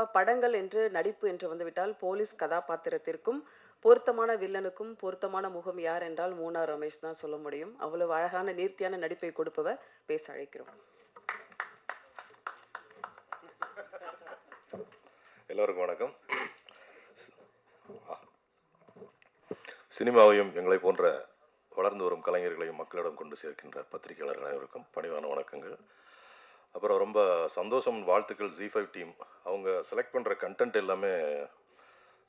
பொதுவாக படங்கள் என்று நடிப்பு என்று வந்துவிட்டால் போலீஸ் கதாபாத்திரத்திற்கும் பொருத்தமான வில்லனுக்கும் பொருத்தமான முகம் யார் என்றால் மூனார் ரமேஷ் தான் சொல்ல முடியும். அவ்வளவு அழகான நேர்த்தியான நடிப்பை கொடுப்பவர் பேச அழைக்கிறோம். எல்லோருக்கும் வணக்கம். சினிமாவையும் எங்களை போன்ற வளர்ந்து வரும் கலைஞர்களையும் மக்களிடம் கொண்டு சேர்க்கின்ற பத்திரிகையாளர்கள் அனைவருக்கும் பணிவான வணக்கங்கள். அப்புறம் ரொம்ப சந்தோஷம், வாழ்த்துக்கள் Z5 டீம். அவங்க செலக்ட் பண்ணுற கண்டென்ட் எல்லாமே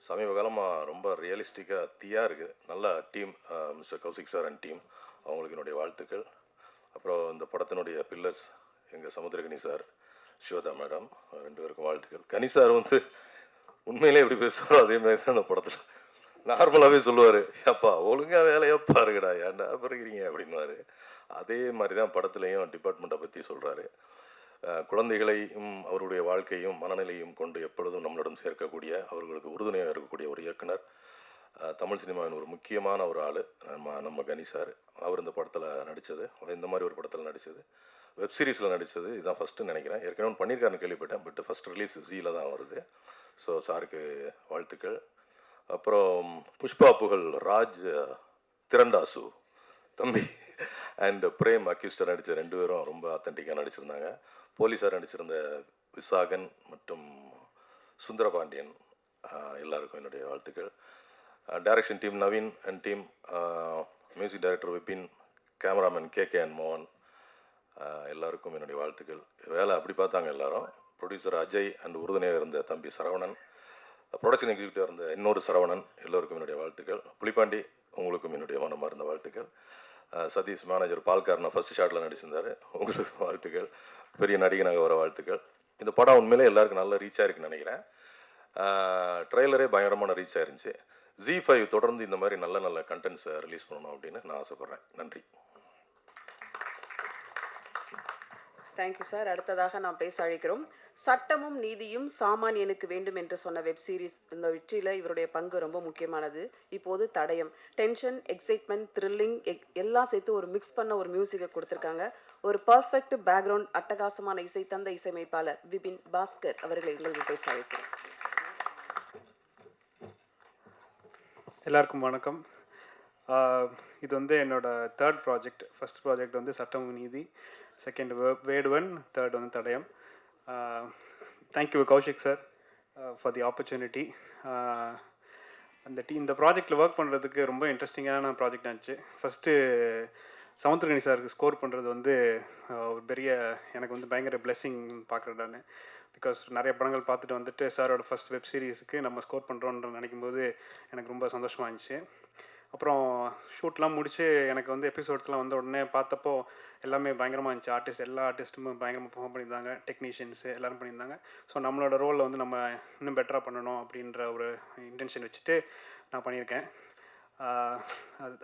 சமீப காலமாக ரொம்ப ரியலிஸ்டிக்காக தீயாக இருக்குது. நல்ல team, mister Kaushik sir and team, அவங்களுக்கு என்னுடைய வாழ்த்துக்கள். அப்புறம் இந்த படத்தினுடைய பில்லர்ஸ் எங்கள் சமுத்திரகனி சார், ஸ்வேதா மேடம், 2 பேருக்கும் வாழ்த்துக்கள். கனி சார் உண்மையிலே எப்படி பேசுகிறோம் அதே மாதிரி தான் அந்த படத்தில் நார்மலாகவே சொல்லுவார், அப்பா ஒழுங்காக வேலையை பாருங்கடா, ஏன்டா பிறகுறீங்க அப்படின்வாரு. அதே மாதிரி தான் படத்துலையும் டிபார்ட்மெண்ட்டை பற்றி சொல்கிறாரு. குழந்தைகளையும் அவருடைய வாழ்க்கையும் மனநிலையும் கொண்டு எப்பொழுதும் நம்மளிடம் சேர்க்கக்கூடிய, அவர்களுக்கு உறுதுணையாக இருக்கக்கூடிய ஒரு இயக்குனர், தமிழ் சினிமாவின் ஒரு முக்கியமான ஒரு ஆள் நம்ம கனி சார். அவர் இந்த படத்தில் நடித்தது, இந்த மாதிரி ஒரு படத்தில் நடித்தது, வெப் சீரிஸில் நடித்தது இதுதான் ஃபஸ்ட்டுன்னு நினைக்கிறேன். ஏற்கனவே பண்ணியிருக்காருன்னு கேள்விப்பட்டேன், பட் ஃபஸ்ட் ரிலீஸ் ஜீல தான் வருது. ஸோ சாருக்கு வாழ்த்துக்கள். அப்புறம் புஷ்பா புகழ், ராஜ் திரண்டாசு தம்பி அண்ட் பிரேம் அக்யூஸ்டர் நடித்த 2 பேரும் ரொம்ப அத்தன்டிக்காக நடிச்சிருந்தாங்க. போலீஸார் நடிச்சிருந்த விசாகன் மற்றும் சுந்தரபாண்டியன் எல்லாருக்கும் என்னுடைய வாழ்த்துக்கள். Direction team Naveen and team, music director Vipin, cameraman KK and மோகன், எல்லாருக்கும் என்னுடைய வாழ்த்துக்கள். வேலை அப்படி பார்த்தாங்க எல்லாரும். ப்ரொடியூசர் அஜய் அண்ட் உறுதுணையாக இருந்த தம்பி சரவணன், ப்ரொடக்ஷன் எக்ஸிக்யூட்டிவ் இருந்த இன்னொரு சரவணன், எல்லோருக்கும் என்னுடைய வாழ்த்துக்கள். புலிப்பாண்டி, உங்களுக்கும் என்னுடைய மனமார்ந்த வாழ்த்துக்கள். சதீஷ் மேனேஜர் பால்காரனை ஃபஸ்ட் ஷாட்டில் நடிச்சிருந்தார், உங்களுக்கு வாழ்த்துக்கள். பெரிய நடிகனாக வர வாழ்த்துக்கள். இந்த படம் உண்மையிலே எல்லாருக்கும் நல்ல ரீச் ஆயிருக்குன்னு நினைக்கிறேன். ட்ரெய்லரே பயங்கரமான ரீச் ஆயிருந்துச்சு. Z5 தொடர்ந்து இந்த மாதிரி நல்ல நல்ல கண்டென்ட்ஸை ரிலீஸ் பண்ணணும் அப்படின்னு நான் ஆசைப்பட்றேன். நன்றி. Thank you sir. அடுத்ததாக நாம் பேச அழைக்கிறோம். சட்டமும் நீதியும் சாமானியனுக்கு வேண்டும் என்று சொன்ன வெப் சீரிஸ், இந்த வெற்றியில் இவருடைய பங்கு ரொம்ப முக்கியமானது. இப்போது தடயம், டென்ஷன், எக்ஸைட்மெண்ட், த்ரில்லிங் எல்லாம் சேர்த்து ஒரு மிக்ஸ் பண்ண ஒரு மியூசிக்கை கொடுத்துருக்காங்க. ஒரு பர்ஃபெக்ட் பேக்ரவுண்ட், அட்டகாசமான இசை தந்த இசையமைப்பாளர் விபின் பாஸ்கர் அவர்களை உங்களுக்கு பேச அழைக்கிறோம். எல்லாருக்கும் வணக்கம். இது என்னோடய 3rd ப்ராஜெக்ட். ஃபஸ்ட் ப்ராஜெக்ட் சட்டமும் நீதி, செகண்ட் வேடுவன், தேர்ட் தடயம். Thank you Kaushik sir for the opportunity. இந்த ப்ராஜெக்டில் ஒர்க் பண்ணுறதுக்கு ரொம்ப இன்ட்ரெஸ்டிங்கான ப்ராஜெக்ட் ஆச்சு. ஃபஸ்ட்டு சமுத்திரகனி சாருக்கு ஸ்கோர் பண்ணுறது ஒரு பெரிய, எனக்கு பயங்கர பிளெஸ்ஸிங் பார்க்குறேன் நான். பிகாஸ் நிறைய படங்கள் பார்த்துட்டு சாரோட ஃபஸ்ட் வெப் சீரிஸுக்கு நம்ம ஸ்கோர் பண்ணுறோன்னு நினைக்கும்போது எனக்கு ரொம்ப சந்தோஷமாக இருந்துச்சு. அப்புறம் ஷூட்லாம் முடித்து எனக்கு எபிசோட்ஸ்லாம் உடனே பார்த்தப்போ எல்லாமே பயங்கரமாக இருந்துச்சு. எல்லா ஆர்டிஸ்ட்டுமே பயங்கரமாக பெர்ஃபார்ம் பண்ணியிருந்தாங்க, டெக்னீஷியன்ஸு எல்லோரும் பண்ணியிருந்தாங்க. ஸோ நம்மளோட ரோலில் நம்ம இன்னும் பெட்டராக பண்ணணும் அப்படின்ற ஒரு இன்டென்ஷன் வச்சுட்டு நான் பண்ணியிருக்கேன்.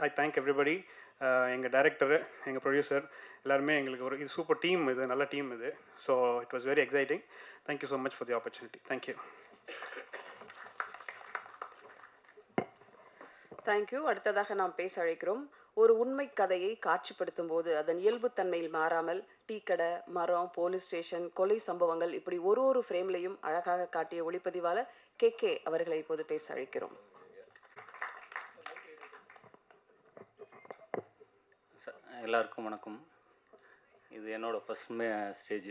I thank everybody. எங்கள் டைரக்டரு, எங்கள் ப்ரொடியூசர் எல்லாருமே எங்களுக்கு இது சூப்பர் டீம், இது நல்ல டீம் இது. So it was very exciting. Thank you so much for the opportunity. Thank you. Thank you. அடுத்ததாக நாம் பேச அழைக்கிறோம். ஒரு உண்மை கதையை காட்சிப்படுத்தும் போது அதன் இயல்புத்தன்மையில் மாறாமல் டீ கடை, மரம், போலீஸ் ஸ்டேஷன், கொலை சம்பவங்கள் இப்படி ஒரு ஃப்ரேம்லையும் அழகாக காட்டிய ஒளிப்பதிவாளர் KK அவர்களை இப்போது பேச அழைக்கிறோம். எல்லாருக்கும் வணக்கம். இது என்னோடய ஃபஸ்ட் ஸ்டேஜ்.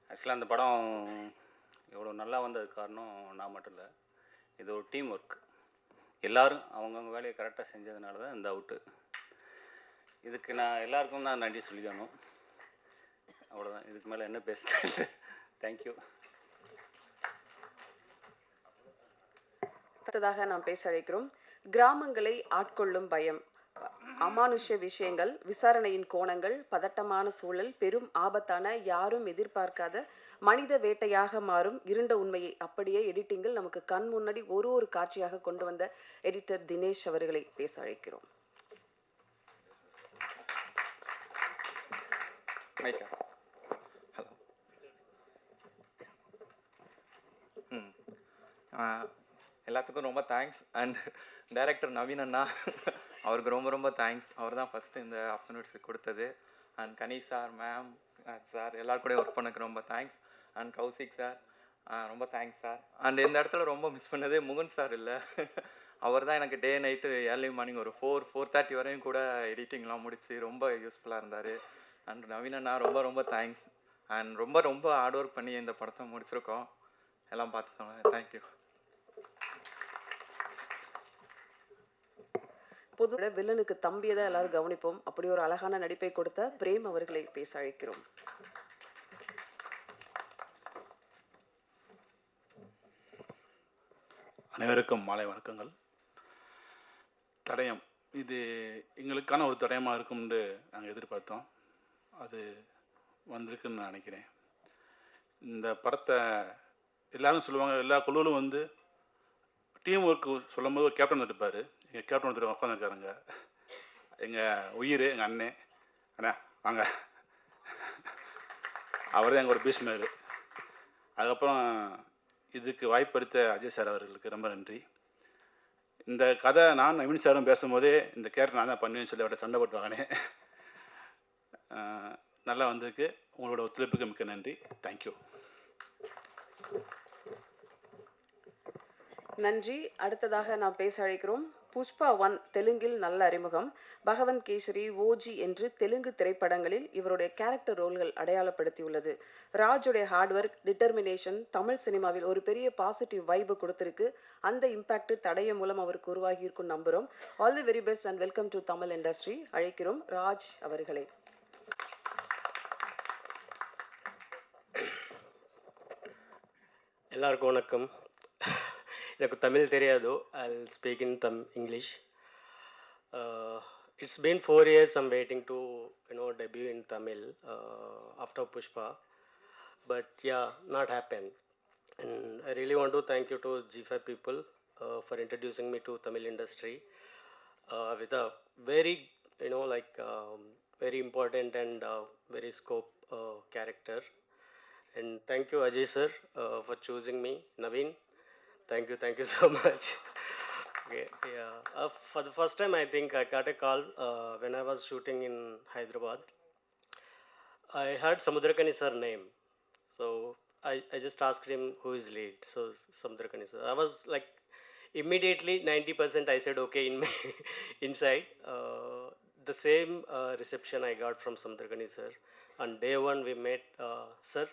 ஆக்சுவலாக அந்த படம் எவ்வளோ நல்லா வந்ததுக்கு காரணம் நான் மட்டும் இல்லை, இது ஒரு டீம் ஒர்க். எல்லோரும் அவங்கவுங்க வேலையை கரெக்டாக செஞ்சதுனால தான் இந்த அவுட்டு. இதுக்கு நான் எல்லாருக்கும் தான் நன்றி சொல்லிக்கணும். அவ்வளோதான், இதுக்கு மேலே என்ன பேசுகிறேன். தேங்க்யூ. அடுத்ததாக நாம் பேச அழைக்கிறோம். கிராமங்களை ஆட்கொள்ளும் பயம், அமானுஷ்ய விஷயங்கள், விசாரணையின் கோணங்கள், பதட்டமான சூழல், பெரும் ஆபத்தான, யாரும் எதிர்பார்க்காத மனித வேட்டையாக மாறும் இருண்ட உண்மையை அப்படியே எடிட்டிங்கில் நமக்கு கண் முன்னாடி ஒரு காட்சியாக கொண்டு வந்த எடிட்டர் தினேஷ் அவர்களை பேச அழைக்கிறோம். எல்லாத்துக்கும் ரொம்ப தேங்க்ஸ். அண்ட் டைரக்டர் நவீன் அண்ணா, அவருக்கு ரொம்ப ரொம்ப தேங்க்ஸ். அவர் தான் ஃபஸ்ட்டு இந்த ஆப்பர்ச்சுனிட்டிஸ் கொடுத்தது. And Ghani sir, ma'am, sir எல்லாரும் கூட ஒர்க் பண்ணக்கு ரொம்ப தேங்க்ஸ். அண்ட் கௌசிக் சார், ரொம்ப தேங்க்ஸ் சார். அண்ட் இந்த இடத்துல ரொம்ப மிஸ் பண்ணதே முகுந்த் சார் இல்லை. அவர் தான் எனக்கு டே நைட்டு ஏர்லி மார்னிங் ஒரு 4:30 வரையும் கூட எடிட்டிங்லாம் முடித்து ரொம்ப யூஸ்ஃபுல்லாக இருந்தார். அண்ட் நவீன் அண்ணா ரொம்ப ரொம்ப தேங்க்ஸ். அண்ட் ரொம்ப ரொம்ப ஹார்ட் ஒர்க் பண்ணி இந்த படத்தை முடிச்சிருக்கோம். எல்லாம் பார்த்து சொன்னேன். தேங்க்யூ. பொதுவோட வில்லனுக்கு தம்பியை தான் எல்லாரும் கவனிப்போம். அப்படி ஒரு அழகான நடிப்பை கொடுத்த பிரேம் அவர்களை பேச அழைக்கிறோம். அனைவருக்கும் மாலை வணக்கங்கள். தடயம் இது எங்களுக்கான ஒரு தடயமாக இருக்கும்னு நாங்கள் எதிர்பார்த்தோம். அது வந்திருக்குன்னு நான் நினைக்கிறேன். இந்த படத்தை எல்லாரும் சொல்லுவாங்க, எல்லா குழுவிலும் வந்து டீம் ஒர்க்கு சொல்லும் போது கேப்டன் இருப்பார். எங்கள் கேப்டன் ஒருத்தர் உட்காந்துருக்காருங்க, எங்கள் உயிர், எங்கள் அண்ணன். அண்ணா வாங்க, அவர் தான் எங்கள் ஒரு பீஸ்மேர். அதுக்கப்புறம் இதுக்கு வாய்ப்பளித்த அஜய் சார் அவர்களுக்கு ரொம்ப நன்றி. இந்த கதை நான் நவீன் சாரும் பேசும்போதே இந்த கேரக்டர் நான் தான் பண்ணுவேன்னு சொல்லி அவர்கிட்ட சண்டை போட்டு வாங்கினேன். நல்லா வந்திருக்கு. உங்களோட ஒத்துழைப்புக்கு மிக்க நன்றி. தேங்க்யூ. நன்றி. அடுத்ததாக நாம் பேச அழைக்கிறோம். புஷ்பா 1 தெலுங்கில் நல்ல அறிமுகம். பகவந்த் கேசரி, ஓஜி என்று தெலுங்கு திரைப்படங்களில் இவருடைய கேரக்டர் ரோல்கள் அடையாளப்படுத்தியுள்ளது. ராஜுடைய ஹார்ட் ஒர்க், டிட்டர்மினேஷன் தமிழ் சினிமாவில் ஒரு பெரிய பாசிட்டிவ் வைபு கொடுத்துருக்கு. அந்த இம்பாக்ட் தடயம் மூலம் அவருக்கு உருவாகி இருக்கும் நம்புகிறோம். All the very best and welcome to Tamil industry. அழைக்கிறோம் ராஜ் அவர்களை. எல்லாருக்கும் வணக்கம். எனக்கு தமிழ் தெரியாது. I'll speak in English. It's been 4 years I'm waiting to debut in Tamil after Pushpa, but yeah, not happened. And I really want to thank you to G5 people for introducing me to Tamil industry with a very very important and very scope character. And thank you Ajay sir for choosing me. Naveen, thank you so much. Okay, yeah. For the first time I think I got a call when I was shooting in Hyderabad. I heard Samudrakani sir name, so I just asked him who is lead. So Samudrakani sir, I was like immediately 90% I said okay in my inside. The same reception I got from Samudrakani sir. On day one we met. Sir,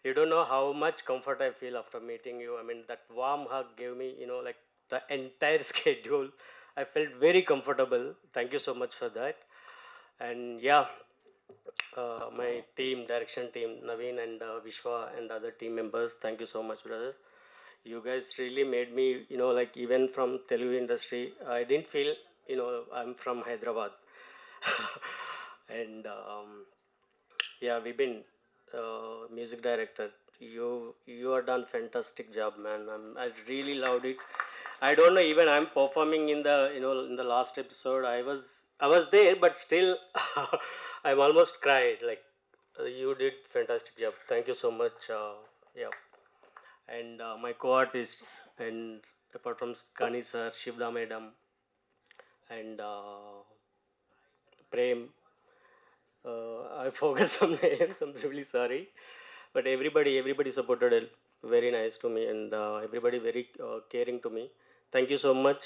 you don't know how much comfort I feel after meeting you. I mean, that warm hug gave me, like the entire schedule. I felt very comfortable. Thank you so much for that. And yeah, my team, direction team, Naveen and Vishwa and other team members, thank you so much, brothers. You guys really made me, like even from Telugu industry, I didn't feel, I'm from Hyderabad. And yeah, we've been music director, you are done fantastic job, man. I really loved it. I don't know, even I'm performing in the in the last episode. I was there, but still I'm almost cried. Like you did fantastic job. Thank you so much. Yeah, and my co-artists, and apart from Kani sir, Shivda madam, and Prem. I forgot some names. I'm really sorry, but everybody supported it. Very nice to me, and everybody very caring to me. Thank you so much.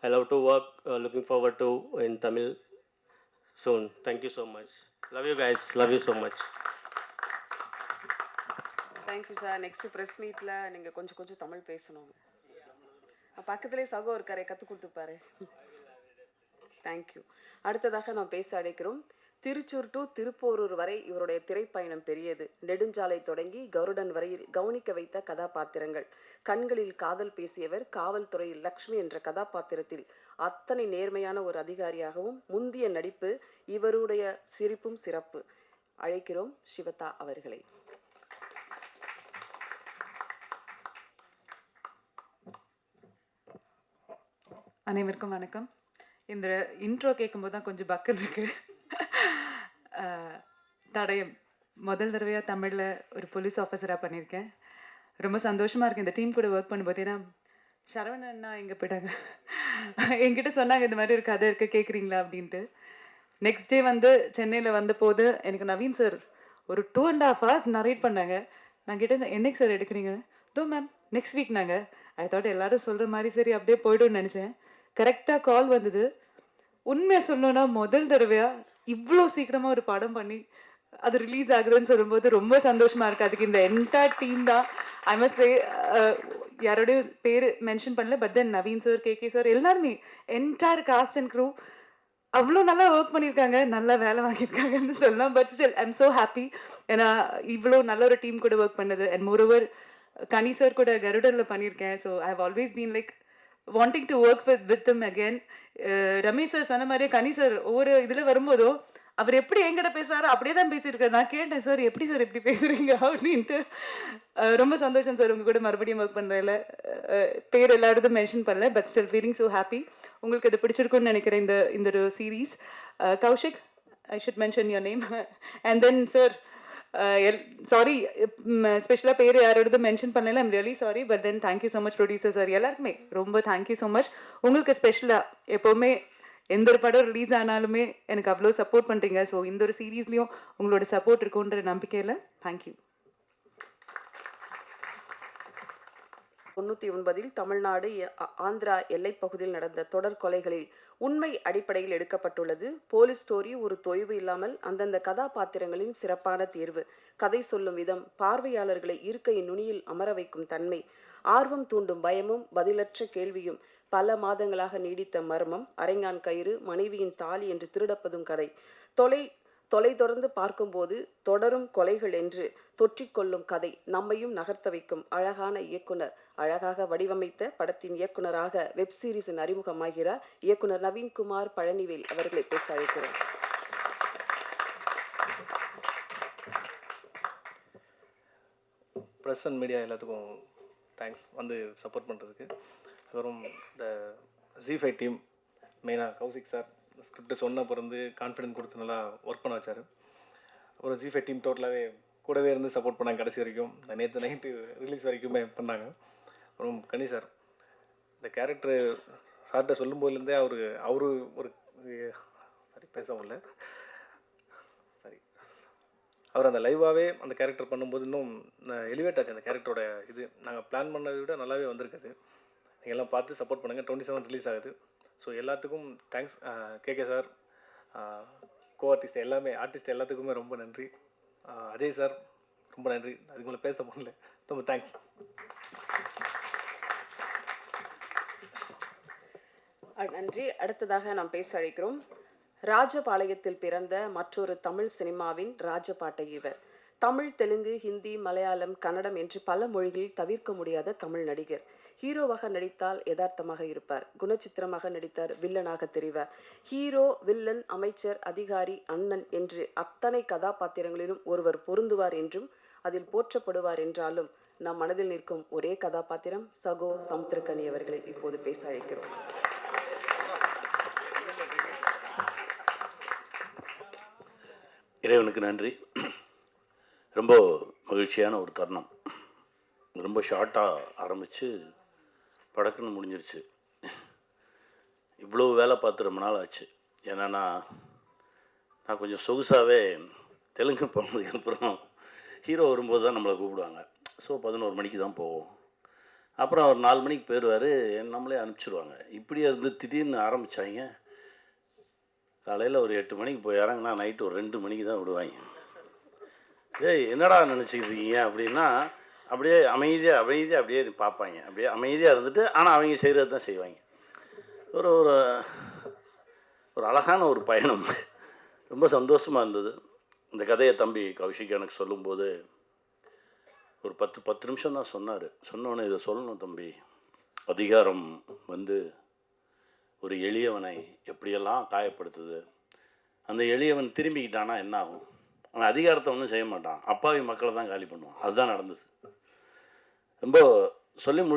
I love to work. Looking forward to in Tamil soon. Thank you so much. Love you guys. Love you so much. Thank you sir. Next press மீட்டில் நீங்கள் கொஞ்சம் தமிழ் பேசணும். பக்கத்துலேயே சகோ இருக்காரே, கற்றுக் கொடுத்துப்பாரு. Thank you. அடுத்ததாக நாம் பேச அழைக்கிறோம். திருச்சூர் டு திருப்போரூர் வரை இவருடைய திரைப்பயணம் பெரியது. நெடுஞ்சாலை தொடங்கி கருடன் வரையில் கவனிக்க வைத்த கதாபாத்திரங்கள். கண்களில் காதல் பேசியவர். காவல்துறையில் லக்ஷ்மி என்ற கதாபாத்திரத்தில் அத்தனை நேர்மையான ஒரு அதிகாரியாகவும் முந்திய நடிப்பு. இவருடைய சிரிப்பும் சிறப்பு. அழைக்கிறோம் சிவதா அவர்களை. அனைவருக்கும் வணக்கம். இந்த இன்ட்ரோ கேட்கும்போது தான் கொஞ்சம் பக்குன்னு இருக்கு. தடயம் முதல் தடவையாக தமிழில் ஒரு போலீஸ் ஆஃபீஸராக பண்ணியிருக்கேன். ரொம்ப சந்தோஷமாக இருக்குது இந்த டீம் கூட ஒர்க் பண்ணும்போது. ஏன்னா சரவணன்னா எங்கே போயிட்டாங்க, என்கிட்ட சொன்னாங்க இந்த மாதிரி ஒரு கதை இருக்குது கேட்குறீங்களா அப்படின்ட்டு. நெக்ஸ்ட் டே வந்து சென்னையில் வந்த போது எனக்கு நவீன் சார் ஒரு 2.5 hours நரேட் பண்ணாங்க. நான் கேட்டேன் என்னைக்கு சார் எடுக்கிறீங்க? தோ மேம் நெக்ஸ்ட் வீக் நாங்கள். ஐ தாட் எல்லாரும் சொல்கிற மாதிரி சரி அப்படியே போய்டும்னு நினச்சேன். கரெக்டாக கால் வந்தது. உண்மையை சொல்லணும்னா முதல் தடவையாக இவ்வளோ சீக்கிரமாக ஒரு படம் பண்ணி அது ரிலீஸ் ஆகுதுன்னு சொல்லும்போது ரொம்ப சந்தோஷமாக இருக்குது. அதுக்கு இந்த என்டையர் டீம் தான். ஐ மஸ்ட் சே யாரோடைய பேர் மென்ஷன் பண்ணல, but then Naveen sir, KK sir, எல்லாருமே என்டையர் காஸ்ட் அண்ட் க்ரூ அவ்வளோ நல்லா ஒர்க் பண்ணியிருக்காங்க, நல்லா வேலை வாங்கியிருக்காங்கன்னு சொல்லலாம். But still I am so happy. ஏன்னா இவ்வளோ நல்ல ஒரு டீம் கூட ஒர்க் பண்ணது. அண்ட் மோரோவர் கனி சார் கூட கருடரில் பண்ணியிருக்கேன். So I have always been like wanting to work with them again. Ramesh sir சொன்ன மாதிரியே கனி சார் ஒவ்வொரு இதில் வரும்போதும் அவர் எப்படி என்கிட்ட பேசுவாரோ அப்படியே தான் பேசியிருக்காரு. நான் கேட்டேன் சார் எப்படி சார் எப்படி பேசுகிறீங்க அப்படின்ட்டு. ரொம்ப சந்தோஷம் சார் உங்கள் கூட மறுபடியும் ஒர்க் பண்ணுறதில்ல. பேர் எல்லாரும் மென்ஷன் பண்ணல, but still feeling so happy. உங்களுக்கு இது பிடிச்சிருக்குன்னு நினைக்கிறேன் இந்த ஒரு series. Kaushik, I should mention your name. And then sir sorry ஸ்பெஷலாக பேர் யாரோடது மென்ஷன் பண்ணல, I'm really sorry. But then thank you so much producer sir, எல்லாருக்குமே ரொம்ப தேங்க்யூ ஸோ மச். உங்களுக்கு ஸ்பெஷலாக எப்போவுமே எந்த ஒரு படம் ரிலீஸ் ஆனாலுமே எனக்கு அவ்வளோ சப்போர்ட் பண்ணுறீங்க. ஸோ இந்த ஒரு சீரீஸ்லேயும் உங்களோட சப்போர்ட் இருக்குன்ற நம்பிக்கையில் தேங்க்யூ. 99 தமிழ்நாடு ஆந்திரா எல்லைப் பகுதியில் நடந்த தொடர் கொலைகளில் உண்மை அடிப்படையில் எடுக்கப்பட்டுள்ளது. போலீஸ் ஸ்டோரி ஒரு தொய்வு இல்லாமல் அந்தந்த கதாபாத்திரங்களின் சிறப்பான தேர்வு, கதை சொல்லும் விதம், பார்வையாளர்களை இருக்கையின் நுனியில் அமர வைக்கும் தன்மை, ஆர்வம் தூண்டும் பயமும் பதிலற்ற கேள்வியும், பல மாதங்களாக நீடித்த மர்மம், அரைஞான் கயிறு, மனைவியின் தாலி என்று திருடப்பதும் கதை, தொலை தொடர்ந்து பார்க்கும்போது தொடரும் கொலைகள் என்று தொற்றிக்கொள்ளும் கதை, நம்மையும் நகர்த்த வைக்கும் அழகான இயக்குனர், அழகாக வடிவமைத்த படத்தின் இயக்குனராக வெப் சீரிஸின் அறிமுகமாகிறார் இயக்குனர் நவீன்குமார் பழனிவேல் அவர்களை பேச அழைக்கிறோம். ப்ரெஸ் அண்ட் மீடியா எல்லாத்துக்கும் தேங்க்ஸ் வந்து சப்போர்ட் பண்ணுறதுக்கு. அப்புறம் இந்த Z5 டீம், மெயினாக கௌசிக் சார் ஸ்கிரிப்ட் சொன்ன பிறந்து கான்ஃபிடென்ட் கொடுத்து நல்லா ஒர்க் பண்ண வச்சார். அப்புறம் Z5 டீம் டோட்டலாகவே கூடவே இருந்து சப்போர்ட் பண்ணாங்க கடைசி வரைக்கும். நேற்று நைட்டு ரிலீஸ் வரைக்குமே பண்ணாங்க. அப்புறம் கனி சார் இந்த கேரக்டரு சார்கிட்ட சொல்லும்போதுலேருந்தே அவரு ஒரு சரி பேச முடியல சரி அவர் அந்த லைவாகவே அந்த கேரக்டர் பண்ணும்போது இன்னும் எலிவேட் ஆச்சு அந்த கேரக்டரோட இது. நாங்கள் பிளான் பண்ணதை விட நல்லாவே வந்திருக்குது. நீங்கள் எல்லாம் பார்த்து சப்போர்ட் பண்ணுங்கள். 27 ரிலீஸ் ஆகுது. ஸோ எல்லாத்துக்கும் thanks. KK sir, co artist எல்லாமே, ஆர்டிஸ்ட் எல்லாத்துக்குமே ரொம்ப நன்றி. அஜய் சார் ரொம்ப நன்றி. அதுக்கு மேலே பேச முடியல, ரொம்ப தேங்க்ஸ். நன்றி. அடுத்ததாக நாம் பேச அழைக்கிறோம் ராஜபாளையத்தில் பிறந்த மற்றொரு தமிழ் சினிமாவின் ராஜபாட்டை இவர். தமிழ், தெலுங்கு, ஹிந்தி, மலையாளம், கன்னடம் என்று பல மொழிகளில் தவிர்க்க முடியாத தமிழ் நடிகர். ஹீரோவாக நடித்தால் யதார்த்தமாக இருப்பார், குணச்சித்திரமாக நடித்தார், வில்லனாக தெரிவார். ஹீரோ, வில்லன், அமைச்சர், அதிகாரி, அண்ணன் என்று அத்தனை கதாபாத்திரங்களிலும் ஒருவர் பொருந்துவார் என்றும் அதில் போற்றப்படுவார் என்றாலும் நம் மனதில் நிற்கும் ஒரே கதாபாத்திரம் சகோ சமுத்திரக்கனி அவர்களை இப்போது பேச அழைக்கிறோம். இறைவனுக்கு நன்றி. ரொம்ப மகிழ்ச்சியான ஒரு தருணம். ரொம்ப ஷார்ட்டாக ஆரம்பித்து படக்குன்னு முடிஞ்சிருச்சு. இவ்வளோ வேலை பார்த்து ரொம்ப நாள் ஆச்சு. ஏன்னா நான் கொஞ்சம் சொகுசாகவே தெலுங்கு போனதுக்கப்புறம் ஹீரோ வரும்போது தான் நம்மளை கூப்பிடுவாங்க. ஸோ 11 மணிக்கு தான் போவோம். அப்புறம் ஒரு 4 மணிக்கு போயிடுவார், நம்மளே அனுப்பிச்சிடுவாங்க. இப்படியே இருந்து திடீர்னு ஆரம்பித்தாங்க. காலையில் ஒரு 8 மணிக்கு போய் இறங்கினா நைட்டு ஒரு 2 மணிக்கு தான் விடுவாங்க. ஏய் என்னடா நினச்சிக்கிட்டு இருக்கீங்க அப்படின்னா அப்படியே அமைதியாக அப்படியே பார்ப்பாங்க. அப்படியே அமைதியாக இருந்துட்டு ஆனால் அவங்க செய்கிறது தான் செய்வாங்க. ஒரு ஒரு ஒரு அழகான ஒரு பயணம். ரொம்ப சந்தோஷமாக இருந்தது. இந்த கதையை தம்பி கௌஷிக் எனக்கு சொல்லும்போது ஒரு 10 நிமிஷம் தான் சொன்னார். சொன்னோன்னே இதை சொல்லணும் தம்பி, அதிகாரம் வந்து ஒரு எளியவனை எப்படியெல்லாம் காயப்படுத்துது. அந்த எளியவன் திரும்பிக்கிட்டானா என்ன ஆகும்? அவன் அதிகாரத்தை ஒன்றும் செய்ய மாட்டான், அப்பாவி மக்களை தான் காலி பண்ணுவான். அதுதான் நடந்தது. ரொம்ப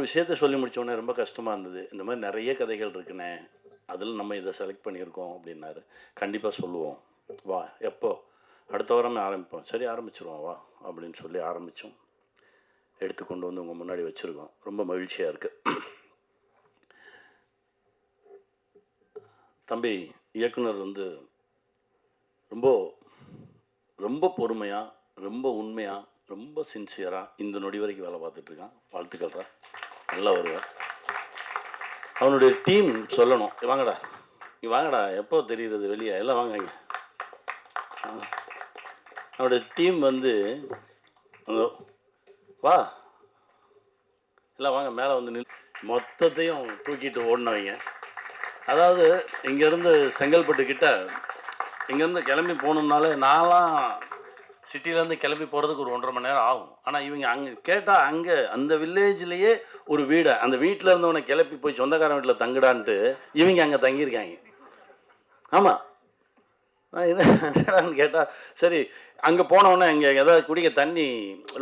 விஷயத்தை சொல்லி முடித்தோடனே ரொம்ப கஷ்டமாக இருந்தது. இந்த மாதிரி நிறைய கதைகள் இருக்குண்ணே, அதில் நம்ம இதை செலக்ட் பண்ணியிருக்கோம் அப்படின்னாரு. கண்டிப்பாக சொல்லுவோம், வா எப்போ, அடுத்த வாரமே ஆரம்பிப்போம். சரி ஆரம்பிச்சிருவோம் வா அப்படின்னு சொல்லி ஆரம்பித்தோம். எடுத்து கொண்டு வந்து உங்கள் முன்னாடி வச்சுருக்கோம். ரொம்ப மகிழ்ச்சியாக இருக்குது. தம்பி இயக்குனர் ரொம்ப ரொம்ப பொறுமையாக, ரொம்ப உண்மையாக, ரொம்ப சின்சியராக இந்த நொடி வரைக்கும் வேலை பார்த்துட்ருக்கான். வாழ்த்துக்கள்ரா, நல்லா வருவார். அவனுடைய டீம் சொல்லணும், வாங்கடா இங்கே வாங்கடா, எப்போ தெரிகிறது வெளியே, எல்லாம் வாங்க இங்கே. அவனுடைய டீம் வந்து வா எல்லாம் வாங்க மேலே வந்து மொத்தத்தையும் தூக்கிட்டு ஓடினவங்க. அதாவது இங்கேருந்து செங்கல்பட்டு கிட்ட இங்கேருந்து கிளம்பி போகணுன்னாலே நான்லாம் சிட்டிலேருந்து கிளம்பி போகிறதுக்கு ஒரு 1.5 மணி நேரம் ஆகும். ஆனால் இவங்க அங்கே கேட்டால் அங்கே அந்த வில்லேஜ்லேயே ஒரு வீடை, அந்த வீட்டில் இருந்தவனை கிளப்பி போய் சொந்தக்காரன் வீட்டில் தங்குடான்ட்டு இவங்க அங்கே தங்கியிருக்காங்க. ஆமாம், நான் என்னடான்னு கேட்டால் சரி அங்கே போனவுடனே இங்கே ஏதாவது குடிக்க தண்ணி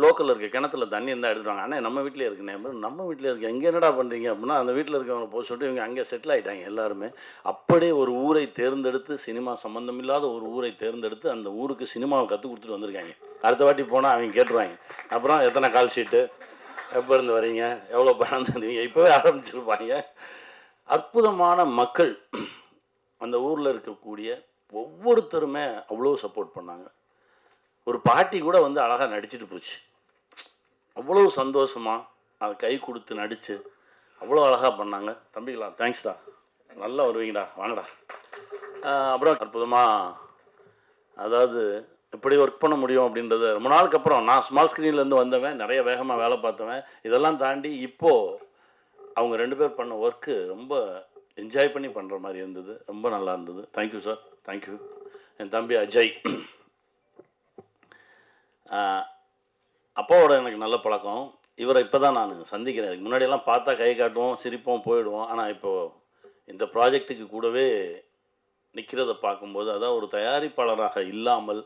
லோக்கலில் இருக்க கிணத்துல தண்ணி இருந்தால் எடுத்துருவாங்க. ஆனால் நம்ம வீட்டிலே இருக்குண்ணே, நம்ம வீட்டில் இருக்க இங்கே என்னடா பண்ணுறீங்க அப்படின்னா அந்த வீட்டில் இருக்கவங்க போய் சொல்லிட்டு இவங்க அங்கே செட்டில் ஆகிட்டாங்க எல்லாருமே. அப்படியே ஒரு ஊரை தேர்ந்தெடுத்து, சினிமா சம்மந்தம் இல்லாத ஒரு ஊரை தேர்ந்தெடுத்து அந்த ஊருக்கு சினிமாவை கற்றுக் கொடுத்துட்டு வந்திருக்காங்க. அடுத்த வாட்டி போனால் அவங்க கேட்டுருவாங்க, அப்புறம் எத்தனை கால் ஷீட்டு, எப்போ இருந்து வரீங்க, எவ்வளோ பணம் தந்தீங்க, இப்போவே ஆரம்பிச்சிருப்பாங்க. அற்புதமான மக்கள் அந்த ஊரில் இருக்கக்கூடிய ஒவ்வொருத்தருமே அவ்வளோ சப்போர்ட் பண்ணாங்க. ஒரு பாட்டி கூட வந்து அழகாக நடிச்சிட்டு போச்சு. அவ்வளோ சந்தோஷமாக அதை கை கொடுத்து நடித்து அவ்வளோ அழகாக பண்ணாங்க. தம்பிங்களா தேங்க்ஸ்டா, நல்லா வருவீங்கடா, வாங்கடா. அப்புறம் அற்புதமாக, அதாவது இப்படி ஒர்க் பண்ண முடியும் அப்படின்றது ரொம்ப நாளுக்கு அப்புறம். நான் ஸ்மால் ஸ்க்ரீன்லேருந்து வந்தவன், நிறைய வேகமாக வேலை பார்த்தவன். இதெல்லாம் தாண்டி இப்போது அவங்க 2 பேர் பண்ண ஒர்க்கு ரொம்ப என்ஜாய் பண்ணி பண்ணுற மாதிரி இருந்தது. ரொம்ப நல்லா இருந்தது. Thank you sir, thank you. என் தம்பி அஜய், அப்பாவோட எனக்கு நல்ல பழக்கம். இவரை இப்போ தான் நான் சந்திக்கிறேன். இதுக்கு முன்னாடியெல்லாம் பார்த்தா கை காட்டுவோம், சிரிப்போம், போயிடுவோம். ஆனால் இப்போது இந்த ப்ராஜெக்ட்டுக்கு கூடவே நிற்கிறத பார்க்கும்போது, அதான் ஒரு தயாரிப்பாளராக இல்லாமல்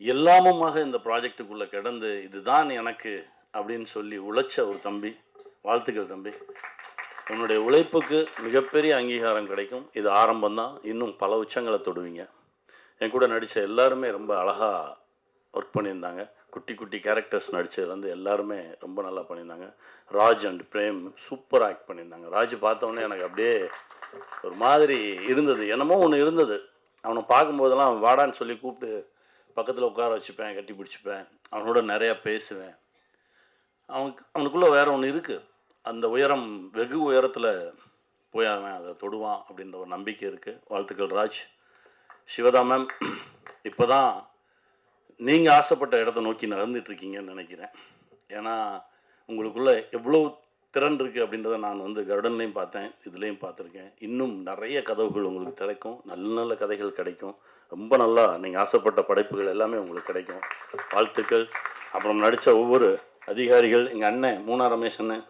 எல்லாமுமாக இந்த ப்ராஜெக்டுக்குள்ளே கிடந்து இதுதான் எனக்கு அப்படின்னு சொல்லி உழைச்ச ஒரு தம்பி. வாழ்த்துக்கள் தம்பி, உன்னுடைய உழைப்புக்கு மிகப்பெரிய அங்கீகாரம் கிடைக்கும். இது ஆரம்பம்தான், இன்னும் பல உச்சங்களை தொடுவீங்க. என் கூட நடித்த எல்லாருமே ரொம்ப அழகாக ஒர்க் பண்ணியிருந்தாங்க. குட்டி குட்டி கேரக்டர்ஸ் நடித்ததுலேருந்து எல்லாருமே ரொம்ப நல்லா பண்ணியிருந்தாங்க. Raj and Prem super act பண்ணியிருந்தாங்க. ராஜ் பார்த்தோன்னே எனக்கு அப்படியே ஒரு மாதிரி இருந்தது, என்னமோ ஒன்று இருந்தது. அவனை பார்க்கும்போதெல்லாம் வாடான்னு சொல்லி கூப்பிட்டு பக்கத்தில் உட்கார வச்சுப்பேன், கட்டி பிடிச்சிப்பேன், அவனோட நிறையா பேசுவேன். அவனுக்குள்ளே வேறு ஒன்று இருக்குது. அந்த உயரம், வெகு உயரத்தில் போய் அவன் அதை தொடுவான் அப்படின்ற ஒரு நம்பிக்கை இருக்குது. வாழ்த்துக்கள் ராஜ். சிவதா மேம், இப்போ தான் நீங்கள் ஆசைப்பட்ட இடத்த நோக்கி நகர்ந்துட்டுருக்கீங்கன்னு நினைக்கிறேன். ஏன்னா உங்களுக்குள்ளே எவ்வளோ திறன் இருக்குது அப்படின்றத நான் வந்து கருடன்லேயும் பார்த்தேன், இதுலேயும் பார்த்துருக்கேன். இன்னும் நிறைய கதவுகள் உங்களுக்கு திறக்கும், நல்ல நல்ல கதைகள் கிடைக்கும். ரொம்ப நல்லா நீங்கள் ஆசைப்பட்ட படைப்புகள் எல்லாமே உங்களுக்கு கிடைக்கும். வாழ்த்துக்கள். அப்புறம் நடித்த ஒவ்வொரு அதிகாரிகள், எங்கள் அண்ணன் மூணா ரமேஷ் அண்ணன்,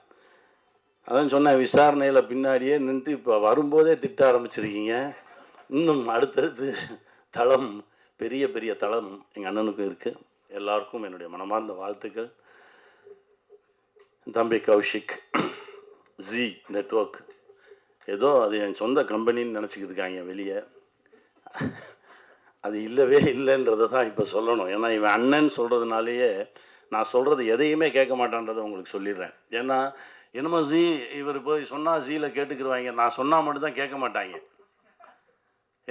அதான் சொன்னேன், விசாரணையில் பின்னாடியே நின்று இப்போ வரும்போதே திட்ட ஆரம்பிச்சிருக்கீங்க. இன்னும் அடுத்தடுத்து தளம், பெரிய பெரிய தளம் எங்கள் அண்ணனுக்கும் இருக்குது. எல்லாருக்கும் என்னுடைய மனமார்ந்த வாழ்த்துக்கள். தம்பி கௌஷிக், ஜி நெட்வொர்க், ஏதோ அது என் சொந்த கம்பெனின்னு நினச்சிக்கிட்டு இருக்காங்க வெளியே. அது இல்லவே இல்லைன்றதை தான் இப்போ சொல்லணும். ஏன்னா இவன் அண்ணன் சொல்கிறதுனாலேயே நான் சொல்கிறது எதையுமே கேட்க மாட்டான்றதை உங்களுக்கு சொல்லிடுறேன். ஏன்னா என்னமோ ஜி இவர் போய் சொன்னால் ஜியில் கேட்டுக்கிடுவாங்க, நான் சொன்னால் மட்டும்தான் கேட்க மாட்டாங்க.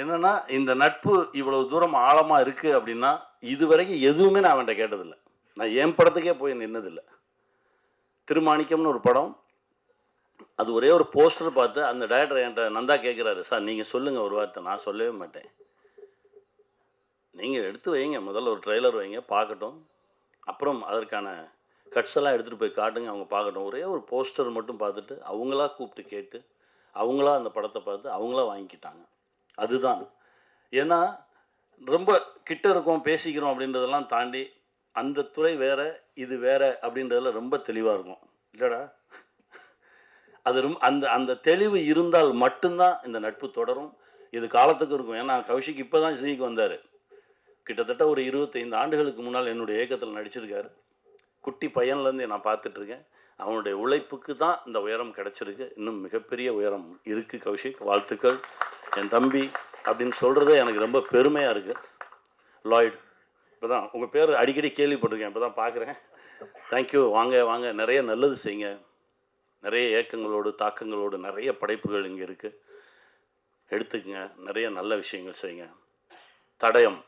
என்னென்னா இந்த நட்பு இவ்வளோ தூரம் ஆழமாக இருக்குது அப்படின்னா இது வரைக்கும் எதுவுமே நான் அவன்கிட்ட கேட்டதில்லை. நான் என் படத்துக்கே போய் நின்னதில்லை. திருமாணிக்கம்னு ஒரு படம், அது ஒரே ஒரு போஸ்டர் பார்த்து அந்த டைரக்டர் என்கிட்ட நந்தா கேட்குறாரு, சார் நீங்கள் சொல்லுங்கள் ஒரு வார்த்தை. நான் சொல்லவே மாட்டேன், நீங்கள் எடுத்து வைங்க, முதல்ல ஒரு ட்ரெய்லர் வைங்க பார்க்கட்டும், அப்புறம் அதற்கான கட்ஸ் எல்லாம் எடுத்துகிட்டு போய் காட்டுங்க, அவங்க பார்க்கட்டும். ஒரே ஒரு போஸ்டர் மட்டும் பார்த்துட்டு அவங்களா கூப்பிட்டு கேட்டு அவங்களா அந்த படத்தை பார்த்து அவங்களா வாங்கிக்கிட்டாங்க. அதுதான். ஏன்னா ரொம்ப கிட்ட இருக்கோம், பேசிக்கிறோம் அப்படின்றதெல்லாம் தாண்டி அந்த துறை வேறு, இது வேறு அப்படின்றதில் ரொம்ப தெளிவாக இருக்கும் இல்லைடா. அது ரொம்ப அந்த அந்த தெளிவு இருந்தால் மட்டும்தான் இந்த நட்பு தொடரும், இது காலத்துக்கு இருக்கும். ஏன்னா கௌஷிக் இப்போ தான் சிக்கு வந்தார். கிட்டத்தட்ட ஒரு 25 ஆண்டுகளுக்கு முன்னால் என்னுடைய இயக்கத்தில் நடிச்சிருக்காரு. குட்டி பையன்லேருந்து நான் பார்த்துட்ருக்கேன். அவனுடைய உழைப்புக்கு தான் இந்த உயரம் கிடச்சிருக்கு. இன்னும் மிகப்பெரிய உயரம் இருக்குது கௌஷிக். வாழ்த்துக்கள் என் தம்பி அப்படின்னு சொல்கிறதே எனக்கு ரொம்ப பெருமையாக இருக்குது. லாய்டு, இப்போ தான் உங்கள் பேர் அடிக்கடி கேள்விப்பட்டிருக்கேன், இப்போ தான் பார்க்குறேன். தேங்க்யூ. வாங்க வாங்க, நிறைய நல்லது செய்யுங்க. நிறைய ஏக்கங்களோடு தாக்கங்களோடு நிறைய படைப்புகள் இங்கே இருக்குது, எடுத்துக்கங்க. நிறைய நல்ல விஷயங்கள் செய்யுங்க. தடயம்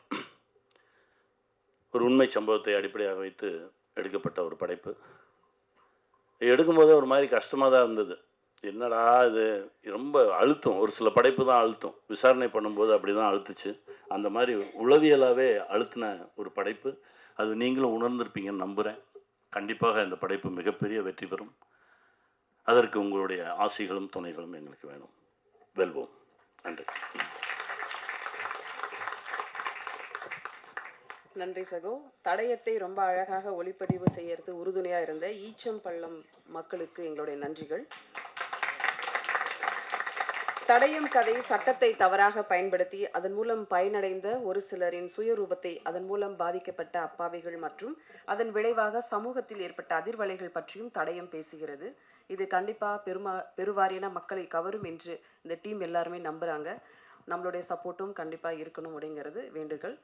ஒரு உண்மை சம்பவத்தை அடிப்படையாக வைத்து எடுக்கப்பட்ட ஒரு படைப்பு. எடுக்கும்போதே ஒரு மாதிரி கஷ்டமாக தான் இருந்தது. என்னடா இது ரொம்ப அழுத்தம், ஒரு சில படைப்பு தான் அழுத்தம். விசாரணை பண்ணும்போது அப்படி தான் அழுத்துச்சு. அந்த மாதிரி உளவியலாகவே அழுத்தின ஒரு படைப்பு. அது நீங்களும் உணர்ந்திருப்பீங்கன்னு நம்புகிறேன். கண்டிப்பாக இந்த படைப்பு மிகப்பெரிய வெற்றி பெறும். அதற்கு உங்களுடைய ஆசைகளும் துணைகளும் எங்களுக்கு வேணும். வெல்வோம். நன்றி. நன்றி சகோ. தடயத்தை ரொம்ப அழகாக ஒளிப்பதிவு செய்யறது உறுதுணையாக இருந்த ஈச்சம்பள்ளம் மக்களுக்கு எங்களுடைய நன்றிகள். தடயம் கதை சட்டத்தை தவறாக பயன்படுத்தி அதன் மூலம் பயனடைந்த ஒரு சிலரின் சுயரூபத்தை, அதன் மூலம் பாதிக்கப்பட்ட அப்பாவிகள் மற்றும் அதன் விளைவாக சமூகத்தில் ஏற்பட்ட அதிர்வலைகள் பற்றியும் தடயம் பேசுகிறது. இது கண்டிப்பாக பெருவாரியான மக்களை கவரும் என்று இந்த டீம் எல்லாருமே நம்புகிறாங்க. நம்மளுடைய சப்போர்ட்டும் கண்டிப்பாக இருக்கணும் அப்படிங்கிறது வேண்டுகள்.